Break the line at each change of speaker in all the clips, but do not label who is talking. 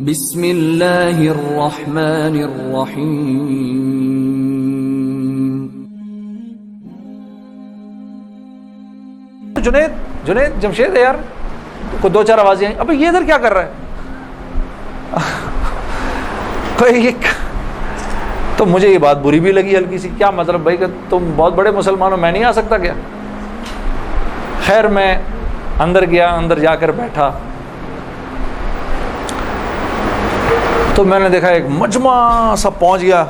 بسم اللہ الرحمن الرحیم.
جنید جمشید ہے یار, کو دو چار آوازیں آئیں, ابے یہ ادھر کیا کر رہا ہے؟ تو مجھے یہ بات بری بھی لگی ہلکی سی, کیا مطلب بھائی کہ تم بہت بڑے مسلمان ہو, میں نہیں آ سکتا کیا؟ خیر میں اندر گیا, اندر جا کر بیٹھا تو میں نے دیکھا ایک مجمع سب پہنچ گیا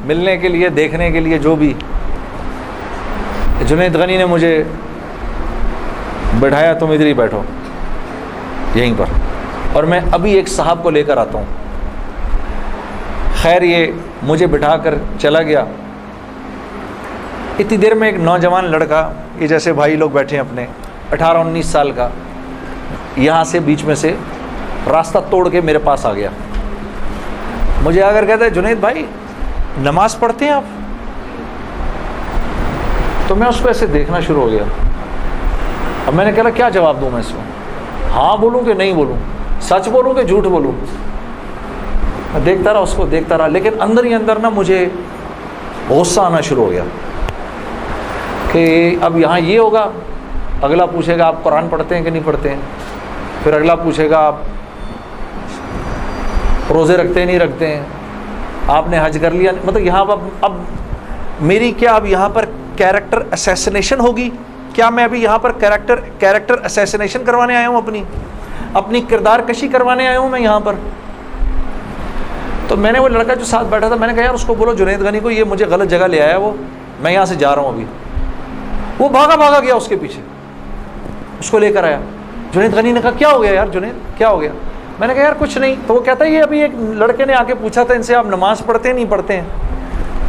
ملنے کے لیے, دیکھنے کے لیے, جو بھی. جنید غنی نے مجھے بٹھایا, تم ادھر ہی بیٹھو یہیں پر, اور میں ابھی ایک صاحب کو لے کر آتا ہوں. خیر یہ مجھے بٹھا کر چلا گیا. اتنی دیر میں ایک نوجوان لڑکا, یہ جیسے بھائی لوگ بیٹھے ہیں اپنے, 18-19 سال کا, یہاں سے بیچ میں سے راستہ توڑ کے میرے پاس آ گیا. مجھے آ کر کہتا ہے, جنید بھائی نماز پڑھتے ہیں آپ؟ تو میں اس کو ایسے دیکھنا شروع ہو گیا. اب میں نے کہا کیا جواب دوں میں اس کو, ہاں بولوں کہ نہیں بولوں, سچ بولوں کہ جھوٹ بولوں؟ میں دیکھتا رہا اس کو, دیکھتا رہا, لیکن اندر ہی اندر نا مجھے غصہ آنا شروع ہو گیا کہ اب یہاں یہ ہوگا, اگلا پوچھے گا آپ قرآن پڑھتے ہیں کہ نہیں پڑھتے ہیں, پھر اگلا پوچھے گا آپ روزے رکھتے ہیں نہیں رکھتے ہیں, آپ نے حج کر لیا, مطلب یہاں اب میری کیا اب یہاں پر کیریکٹر اسیسنیشن ہوگی کیا؟ میں ابھی یہاں پر کیریکٹر اسیسنیشن کروانے آیا ہوں, اپنی کردار کشی کروانے آیا ہوں میں یہاں پر. تو میں نے وہ لڑکا جو ساتھ بیٹھا تھا, میں نے کہا یار اس کو بولو جنید غنی کو, یہ مجھے غلط جگہ لے آیا, وہ میں یہاں سے جا رہا ہوں ابھی. وہ بھاگا گیا اس کے پیچھے, اس کو لے کر آیا. جنید غنی نے کہا کیا ہو گیا یار جنید, کیا ہو گیا؟ میں نے کہا یار کچھ نہیں. تو وہ کہتا ہے یہ ابھی ایک لڑکے نے آ کے پوچھا تھا ان سے آپ نماز پڑھتے ہیں نہیں پڑھتے ہیں.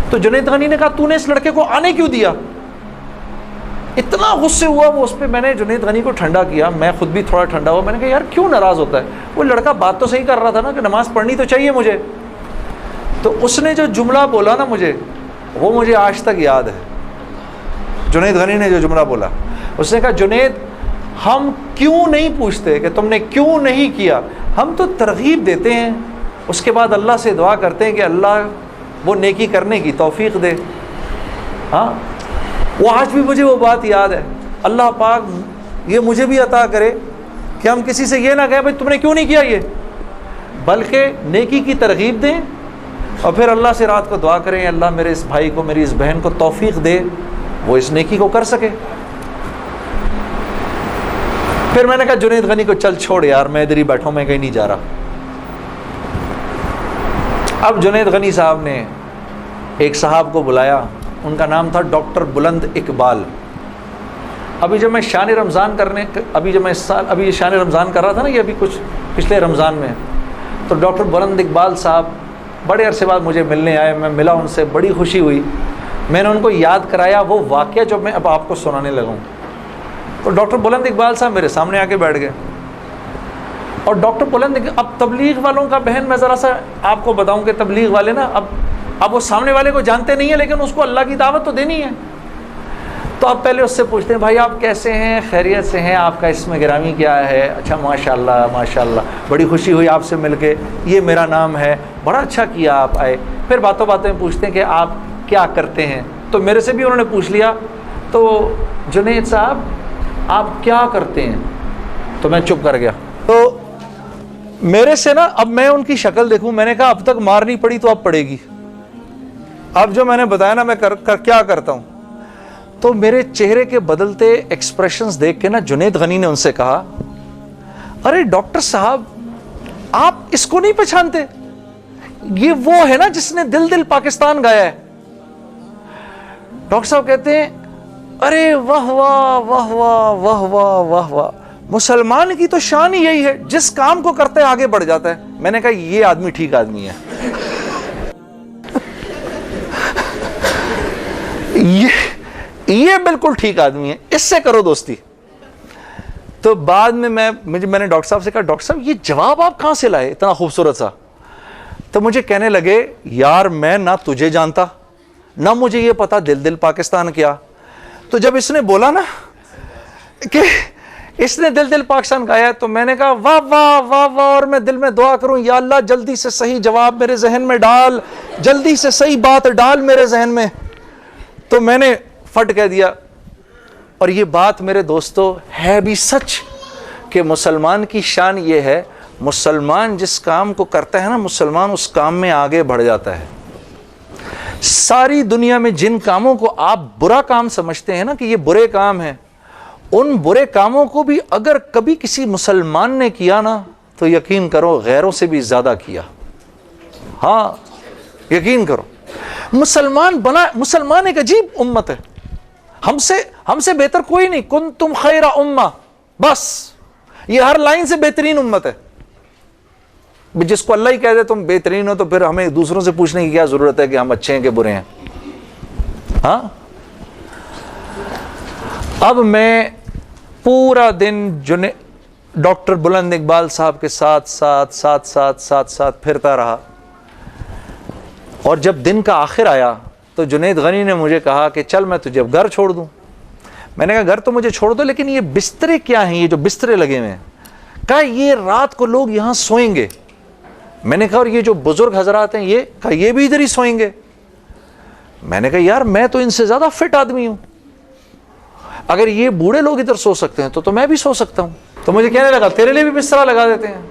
تو جنید غنی نے کہا تو نے اس لڑکے کو آنے کیوں دیا؟ اتنا غصے ہوا وہ اس پہ. میں نے جنید غنی کو ٹھنڈا کیا, میں خود بھی تھوڑا ٹھنڈا ہوا. میں نے کہا یار کیوں ناراض ہوتا ہے؟ وہ لڑکا بات تو صحیح کر رہا تھا نا کہ نماز پڑھنی تو چاہیے مجھے. تو اس نے جو جملہ بولا نا مجھے, وہ مجھے آج تک یاد ہے. جنید غنی نے جو جملہ بولا, اس نے کہا جنید ہم کیوں نہیں پوچھتے کہ تم نے کیوں نہیں کیا, ہم تو ترغیب دیتے ہیں, اس کے بعد اللہ سے دعا کرتے ہیں کہ اللہ وہ نیکی کرنے کی توفیق دے. ہاں وہ آج بھی مجھے وہ بات یاد ہے. اللہ پاک یہ مجھے بھی عطا کرے کہ ہم کسی سے یہ نہ کہیں بھائی تم نے کیوں نہیں کیا یہ, بلکہ نیکی کی ترغیب دیں اور پھر اللہ سے رات کو دعا کریں اللہ میرے اس بھائی کو, میری اس بہن کو توفیق دے وہ اس نیکی کو کر سکے. پھر میں نے کہا جنید غنی کو چل چھوڑ یار, میں ادھر ہی بیٹھا ہوں, میں کہیں نہیں جا رہا. اب جنید غنی صاحب نے ایک صاحب کو بلایا, ان کا نام تھا ڈاکٹر بلند اقبال. ابھی جب میں شان رمضان ابھی شان رمضان کر رہا تھا نا, یہ ابھی کچھ پچھلے رمضان میں, تو ڈاکٹر بلند اقبال صاحب بڑے عرصے بعد مجھے ملنے آئے. میں ملا ان سے, بڑی خوشی ہوئی. میں نے ان کو یاد کرایا وہ واقعہ جو میں اب آپ کو سنانے لگا ہوں. تو ڈاکٹر بلند اقبال صاحب میرے سامنے آ کے بیٹھ گئے. اور ڈاکٹر بلند, اب تبلیغ والوں کا بہن میں ذرا سا آپ کو بتاؤں کہ تبلیغ والے نا اب وہ سامنے والے کو جانتے نہیں ہیں, لیکن اس کو اللہ کی دعوت تو دینی ہے. تو آپ پہلے اس سے پوچھتے ہیں بھائی آپ کیسے ہیں, خیریت سے ہیں, آپ کا اسم گرامی کیا ہے؟ اچھا ماشاء اللہ بڑی خوشی ہوئی آپ سے مل کے, یہ میرا نام ہے, بڑا اچھا کیا آپ آئے. پھر باتوں میں پوچھتے ہیں کہ آپ کیا کرتے ہیں. تو میرے سے بھی انہوں نے پوچھ لیا, تو جنید صاحب آپ کیا کرتے ہیں؟ تو میں چپ کر گیا. تو میرے سے نا اب میں ان کی شکل دیکھوں, میں نے کہا اب تک مار نہیں پڑی تو اب پڑے گی. اب جو میں نے بتایا نا میں کیا کرتا ہوں, تو میرے چہرے کے بدلتے ایکسپریشنز دیکھ کے نا جنید غنی نے ان سے کہا ارے ڈاکٹر صاحب آپ اس کو نہیں پہچانتے, یہ وہ ہے نا جس نے دل پاکستان گایا ہے. ڈاکٹر صاحب کہتے ہیں ارے واہ واہ واہ واہ واہ واہ واہ واہ, مسلمان کی تو شان ہی یہی ہے, جس کام کو کرتے آگے بڑھ جاتا ہے. میں نے کہا یہ آدمی ٹھیک آدمی ہے, یہ بالکل ٹھیک آدمی ہے, اس سے کرو دوستی. تو بعد میں میں نے ڈاکٹر صاحب سے کہا ڈاکٹر صاحب یہ جواب آپ کہاں سے لائے اتنا خوبصورت سا؟ تو مجھے کہنے لگے یار میں نہ تجھے جانتا نہ مجھے یہ پتا دل پاکستان کیا. تو جب اس نے بولا نا اس نے دل دل پاکستان گایا ہے، تو میں نے کہا واہ واہ واہ واہ، اور میں دل میں دعا کروں یا اللہ جلدی سے صحیح جواب میرے ذہن میں ڈال، جلدی سے صحیح بات ڈال میرے ذہن میں. تو میں نے فٹ کہہ دیا. اور یہ بات میرے دوستو ہے بھی سچ کہ مسلمان کی شان یہ ہے، مسلمان جس کام کو کرتا ہے نا، مسلمان اس کام میں آگے بڑھ جاتا ہے. ساری دنیا میں جن کاموں کو آپ برا کام سمجھتے ہیں نا کہ یہ برے کام ہیں، ان برے کاموں کو بھی اگر کبھی کسی مسلمان نے کیا نا تو یقین کرو غیروں سے بھی زیادہ کیا. ہاں یقین کرو، مسلمان ایک عجیب امت ہے، ہم سے بہتر کوئی نہیں. کنتم خیر امہ، بس یہ ہر لائن سے بہترین امت ہے. جس کو اللہ ہی کہہ دے تم بہترین ہو تو پھر ہمیں دوسروں سے پوچھنے کی کیا ضرورت ہے کہ ہم اچھے ہیں کہ برے ہیں. ہاں اب میں پورا دن ڈاکٹر بلند اقبال صاحب کے ساتھ پھرتا رہا. اور جب دن کا آخر آیا تو جنید غنی نے مجھے کہا کہ چل میں تجھے اب گھر چھوڑ دوں. میں نے کہا گھر تو مجھے چھوڑ دو، لیکن یہ بسترے کیا ہیں، یہ جو بسترے لگے ہوئے ہیں؟ کہا یہ رات کو لوگ یہاں سوئیں گے. میں نے کہا اور یہ جو بزرگ حضرات ہیں یہ بھی ادھر ہی سوئیں گے. میں نے کہا یار میں تو ان سے زیادہ فٹ آدمی ہوں، اگر یہ بوڑھے لوگ ادھر سو سکتے ہیں تو میں بھی سو سکتا ہوں. تو مجھے کہنے لگا تیرے لیے بھی بسترا لگا دیتے ہیں.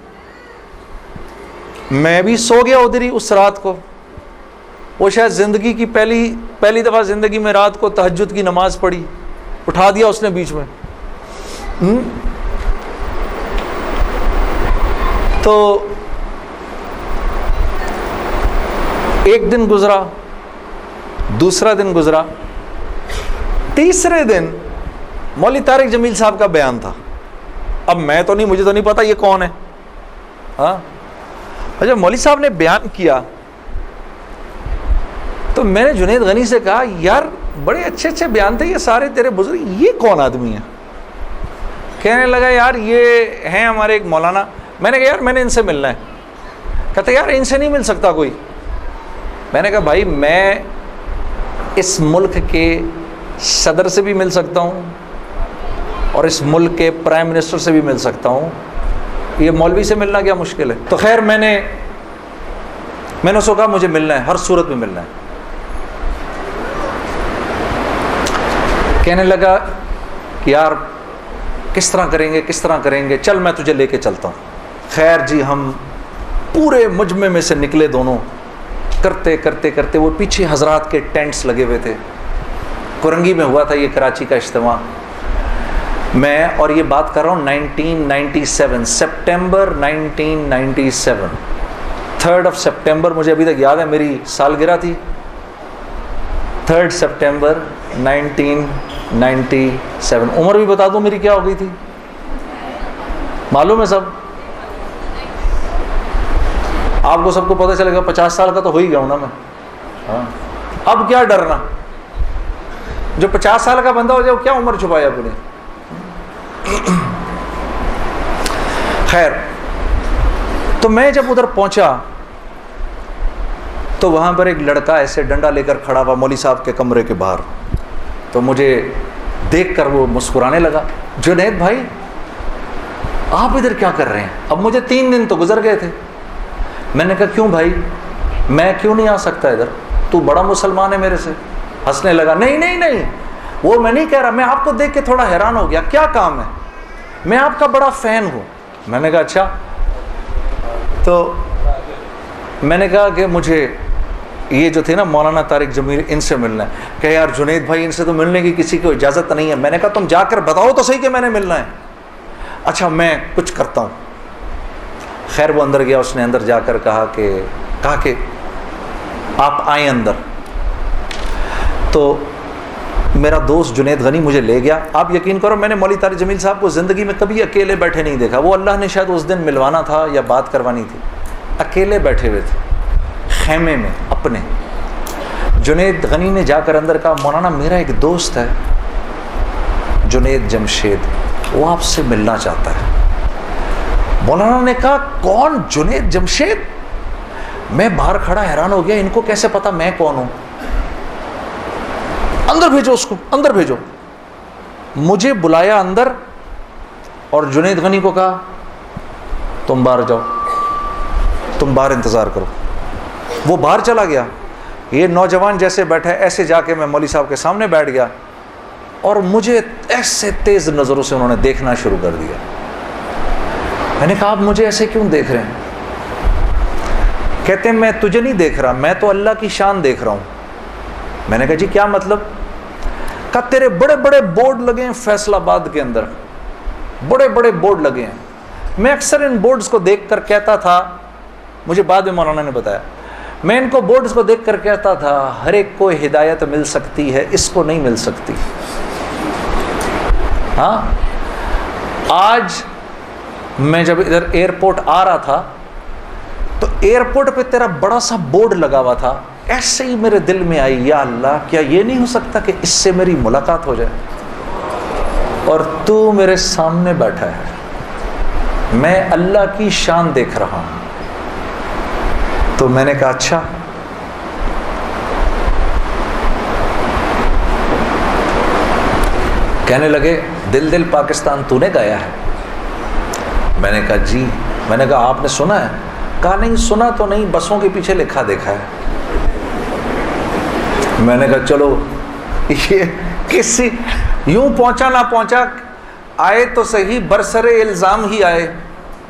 میں بھی سو گیا ادھر ہی اس رات کو. وہ شاید زندگی کی پہلی دفعہ زندگی میں رات کو تہجد کی نماز پڑھی، اٹھا دیا اس نے بیچ میں. تو ایک دن گزرا، دوسرا دن گزرا، تیسرے دن مولوی طارق جمیل صاحب کا بیان تھا. اب مجھے تو نہیں پتا یہ کون ہے. ہاں جب مولوی صاحب نے بیان کیا تو میں نے جنید غنی سے کہا یار بڑے اچھے اچھے بیان تھے یہ سارے تیرے بزرگ، یہ کون آدمی ہے؟ کہنے لگا یار یہ ہیں ہمارے ایک مولانا. میں نے کہا یار میں نے ان سے ملنا ہے. کہتے یار ان سے نہیں مل سکتا کوئی. میں نے کہا بھائی میں اس ملک کے صدر سے بھی مل سکتا ہوں اور اس ملک کے پرائم منسٹر سے بھی مل سکتا ہوں، یہ مولوی سے ملنا کیا مشکل ہے؟ تو خیر میں نے اس کو کہا مجھے ملنا ہے، ہر صورت میں ملنا ہے. کہنے لگا کہ یار کس طرح کریں گے، چل میں تجھے لے کے چلتا ہوں. خیر جی ہم پورے مجمع میں سے نکلے دونوں، کرتے وہ پیچھے حضرات کے ٹینٹس لگے ہوئے تھے. کرنگی میں ہوا تھا یہ کراچی کا اجتماع. میں اور یہ بات کر رہا ہوں 1997 سپٹمبر 1997 3 سپٹمبر مجھے ابھی تک یاد ہے، میری سالگرہ تھی 3 سپٹمبر 1997. عمر بھی بتا دوں میری کیا ہو گئی تھی، معلوم ہے سب؟ آپ کو سب کو پتہ چلے گا 50 سال کا تو ہو ہی گیا ہوں نا میں. ہاں اب کیا ڈرنا، جو 50 سال کا بندہ ہو جائے وہ کیا عمر چھپایا اپنے. خیر تو میں جب ادھر پہنچا تو وہاں پر ایک لڑکا ایسے ڈنڈا لے کر کھڑا ہوا مولوی صاحب کے کمرے کے باہر. تو مجھے دیکھ کر وہ مسکرانے لگا، جنید بھائی آپ ادھر کیا کر رہے ہیں؟ اب مجھے 3 دن تو گزر گئے تھے. میں نے کہا کیوں بھائی میں کیوں نہیں آ سکتا ادھر، تو بڑا مسلمان ہے میرے سے. ہنسنے لگا، نہیں وہ میں نہیں کہہ رہا، میں آپ کو دیکھ کے تھوڑا حیران ہو گیا، کیا کام ہے؟ میں آپ کا بڑا فین ہوں. میں نے کہا اچھا. تو میں نے کہا کہ مجھے یہ جو تھے نا مولانا طارق جمیل ان سے ملنا ہے. کہ یار جنید بھائی ان سے تو ملنے کی کسی کو اجازت نہیں ہے. میں نے کہا تم جا کر بتاؤ تو صحیح کہ میں نے ملنا ہے. اچھا میں کچھ کرتا ہوں. خیر وہ اندر گیا، اس نے اندر جا کر کہا کہ آپ آئیں اندر. تو میرا دوست جنید غنی مجھے لے گیا. آپ یقین کرو میں نے مولوی طارق جمیل صاحب کو زندگی میں کبھی اکیلے بیٹھے نہیں دیکھا. وہ اللہ نے شاید اس دن ملوانا تھا یا بات کروانی تھی. اکیلے بیٹھے ہوئے تھے خیمے میں اپنے. جنید غنی نے جا کر اندر کہا مولانا میرا ایک دوست ہے جنید جمشید، وہ آپ سے ملنا چاہتا ہے. مولانا نے کہا کون؟ جنید جمشید؟ میں باہر کھڑا حیران ہو گیا، ان کو کیسے پتا میں کون ہوں؟ اندر بھیجو اس کو، اندر بھیجو. مجھے بلایا اندر. اور جنید غنی کو کہا تم باہر جاؤ، تم باہر انتظار کرو۔ وہ باہر چلا گیا، یہ نوجوان جیسے بیٹھا ہے ایسے جا کے میں مولوی صاحب کے سامنے بیٹھ گیا، اور مجھے ایسے تیز نظروں سے انہوں نے دیکھنا شروع کر دیا۔ میں نے کہا آپ مجھے ایسے کیوں دیکھ رہے ہیں؟ کہتے ہیں میں تجھے نہیں دیکھ رہا، میں تو اللہ کی شان دیکھ رہا ہوں۔ میں نے کہا جی کیا مطلب؟ کہا تیرے بڑے بڑے بورڈ لگے ہیں فیصل آباد کے اندر، بڑے بڑے بورڈ لگے ہیں، میں اکثر ان بورڈز کو دیکھ کر کہتا تھا، مجھے بعد میں مولانا نے بتایا، میں ان کو بورڈز کو دیکھ کر کہتا تھا ہر ایک کو ہدایت مل سکتی ہے، اس کو نہیں مل سکتی۔ ہاں آج میں جب ادھر ایئرپورٹ آ رہا تھا تو ایئرپورٹ پہ تیرا بڑا سا بورڈ لگا ہوا تھا، ایسے ہی میرے دل میں آئی یا اللہ کیا یہ نہیں ہو سکتا کہ اس سے میری ملاقات ہو جائے، اور تو میرے سامنے بیٹھا ہے، میں اللہ کی شان دیکھ رہا ہوں۔ تو میں نے کہا اچھا، کہنے لگے دل دل پاکستان تو نے گایا ہے؟ میں نے کہا جی۔ میں نے کہا آپ نے سنا ہے؟ کہا نہیں سنا تو نہیں، بسوں کے پیچھے لکھا دیکھا ہے۔ میں نے کہا چلو یہ کسی یوں پہنچا نہ پہنچا، آئے تو صحیح برسر الزام ہی آئے،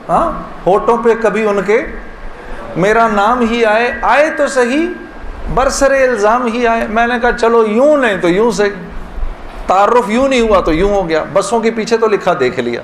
ہاں ہوٹوں پہ کبھی ان کے میرا نام ہی آئے، آئے تو صحیح برسر الزام ہی آئے۔ میں نے کہا چلو یوں نہیں تو یوں سے، تعارف یوں نہیں ہوا تو یوں ہو گیا، بسوں کے پیچھے تو لکھا دیکھ لیا۔